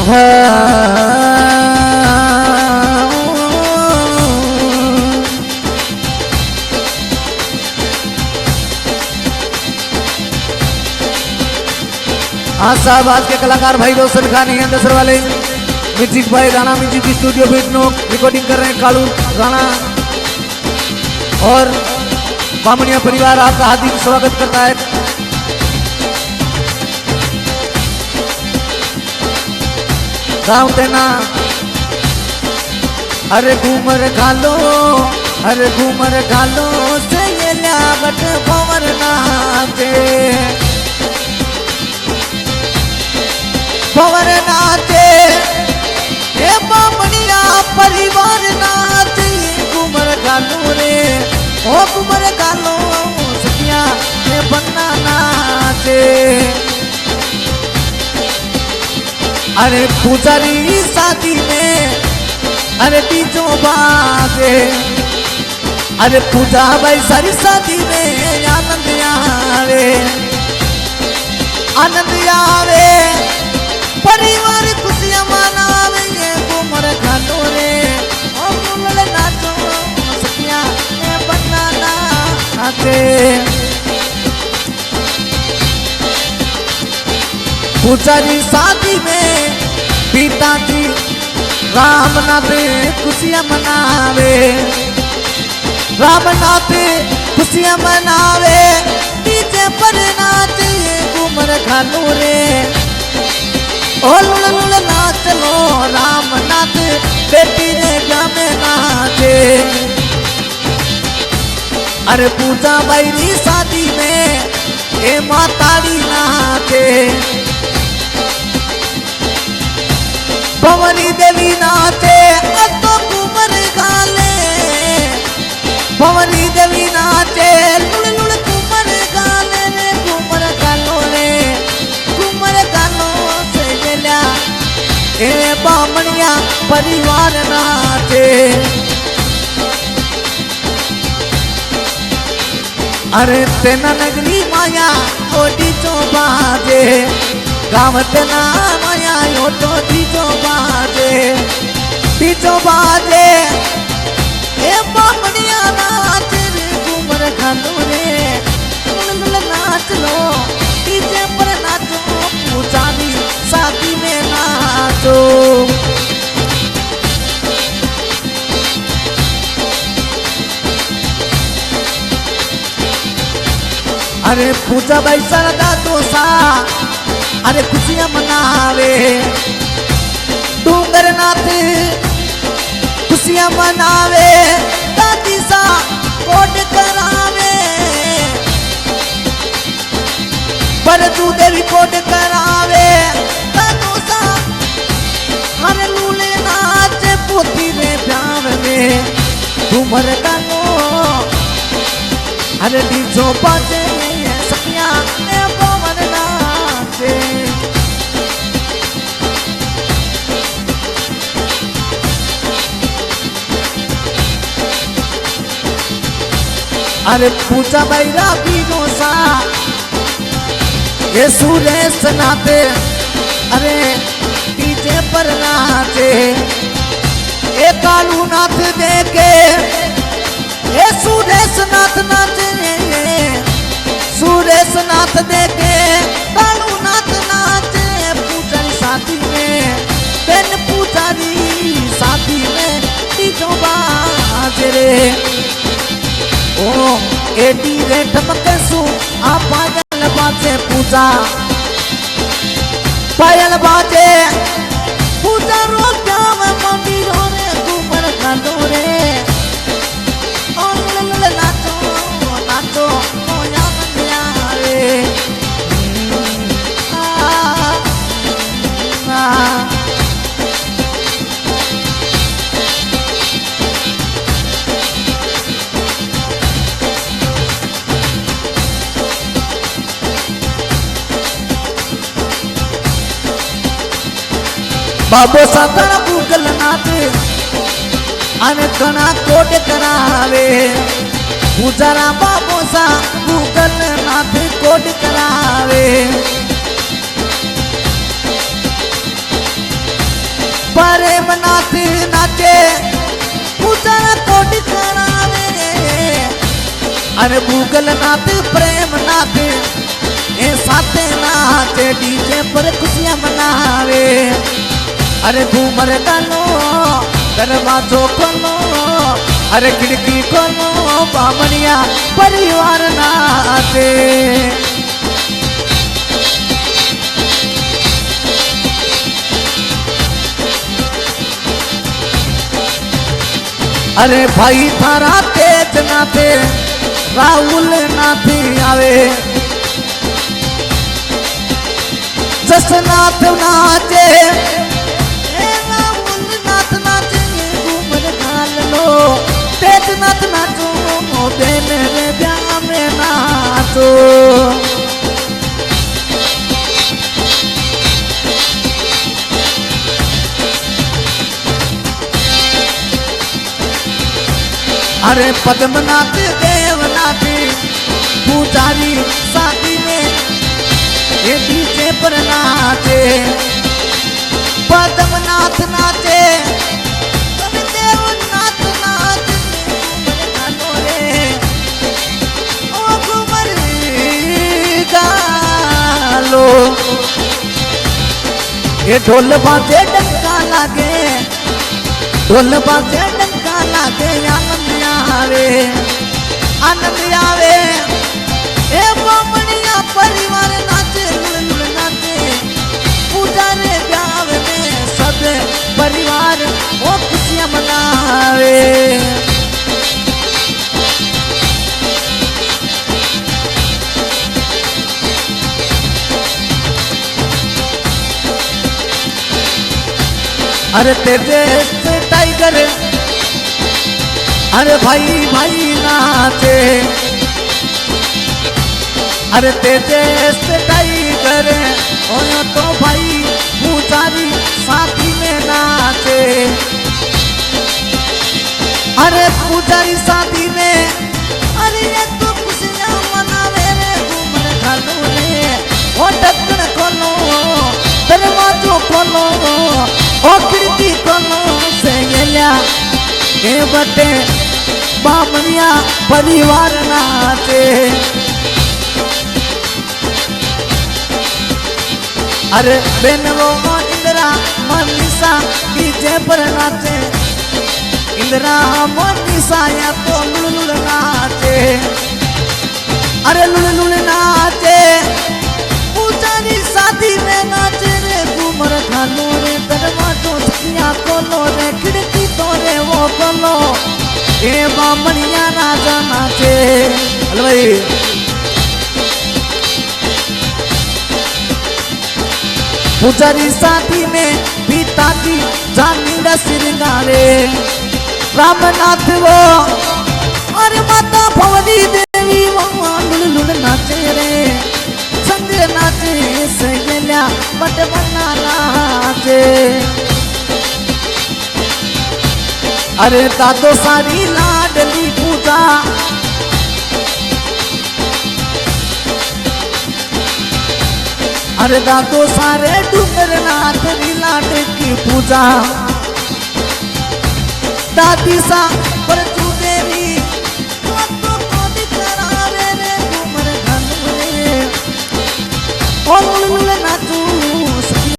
आशाबाद के कलाकार भाई रोशन खानी है दसर वाले म्यूजिक भाई राणा म्यूजिक स्टूडियो बीटनो रिकॉर्डिंग कर रहे हैं कालू राणा और बामणिया परिवार आपका हार्दिक स्वागत करता है। गाँव तेना अरे घूमर घालो से ये ल्यावट पवर नाचे हे बामणिया परिवार नाचे घूमर घालो रे ओ घूमर घालो सखिया ये बन्ना नाचे। अरे पुजारी शादी में अरे डीजो बाजे अरे पूजा भाई सारी शादी में आनंद आवे परिवार खुशियां मनावे ये घूमर घालो रे ओ घूमर नाचो सखिया ये बन्ना नाचे। पुजारी शादी में पिताजी रामनाथ खुशियां मनावे डीजे पर नाचे घूमर घालो रे ओ लुल लुल नाच लो रामनाथ बेटी ने गामे नाचे। अरे पूजा भाई री शादी में ए माताड़ी नाचे भवनी देवी नाचे तो घूमर घाले भवनी देवी नाचे लुल लुल घूमर घाले रे घूमर घालो से गेल्या ए बामणिया परिवार नाचे। अरे तेना नगरी माया ओटी चो बाजे गाँव तेना माया ओटो डीजो बाजे ए बामणिया नाच रे घूमर घालो रे लुल नाच लो डीजे पर नाचो पूजानी शादी में नाचो। अरे पूजा भाई सरदा दोसा अरे खुशियां मनावे डूंगर नाथ खुशियां मनावे दादी सा कोट करावे बरदू देवी कोट करावे दादू सा अरे लूले नाच पोती में प्यार में घूमर गालो अरे डीजो बाजे सखिया ए पवन नाचे। अरे पूजा भाई राबी गोसा ये सुरेश नाचे अरे डीजे पर नाचे ए कालू नाथ देखे ए सुरेश नाथ नाचे देखे कालू नाथ नाचे पूजारी शादी में बेन पूजारी शादी में डीजो बाजे रे ओ एडी रे ठमकसू आ पायल बाजे पूजा पायल बाजे पूजा रो जाव मंदिरो रे घूमर घालो रे ओ लल नाचो नाचो ओ यामनिया रे बाबो साधन गूगल नाथ अने कना कोट करावे पूजारा बाबो सा गूगल नाथ कोट करावे प्रेमनाथ नाचे पूजा कोट करावे। अरे भूगलनाथ प्रेमनाथ ए साथे नाचे डीजे पर खुशियां मनावे। अरे घूमर डालो दरवाजो खोलो, अरे खिड़की खोलो बामनिया परिवार नाचे। अरे भाई थारा तेज नाथे राहुल नाथ आवे। जसनाथ नाचे राहुल नाथ नाचे घूमर डाल लो। तेज नाथ नाचो बेन रे ब्याह में नाचो। अरे पद्मनाथ देवनाथ पुजारी शादी में ये डीजे पर नाचे। पद्मनाथ नाचे देवनाथ नाचे ओ घूमर गालो। ये ढोल बाजे डंका लागे, ढोल बाजे डंका लागे। आनंद आवे ए बामनिया परिवार नाचे लुल नाचे। पूजा रे ब्याह में सब परिवार वो खुशियां मनावे। अरे तेज टाइगर अरे भाई भाई नाचे। अरे तेज टाइगर तो भाई पुजारी साथी में नाचे। अरे पुजारी साथी में अरे ये तो खुशियां मनावे रे। घूमर डालो रे ओ ढक्कन खोलो, दरवाजो खोलो ओ खिड़की खोलो से गया ए बटे बामनिया परिवार नाचे। अरे बेन वो इंदिरा मनीषा डीजे पर नाचे। इंदिरा मनीषा या तो लुल नाचे। अरे लुल नाचे पुजारी शादी में नाचे रे। घूमर खालो रे दरवाजो छकिया खोलो रे खिड़की तोरे वो खोलो ए बामनिया राजा नाचे। हेलो भाई पुजारी शादी में पिताजी जानी श्रृंगारे। रामनाथ वो और माता भवनी देवी वहाँ लुल नाचे रे। संग नाचे से गया बट बना नाचे। अरे दादो सारी लाडली पूजा अरे दादो सारे डूंगरनाथ लाड की पूजा। दादी सा पर देवी करावे रे। घूमर घन ओ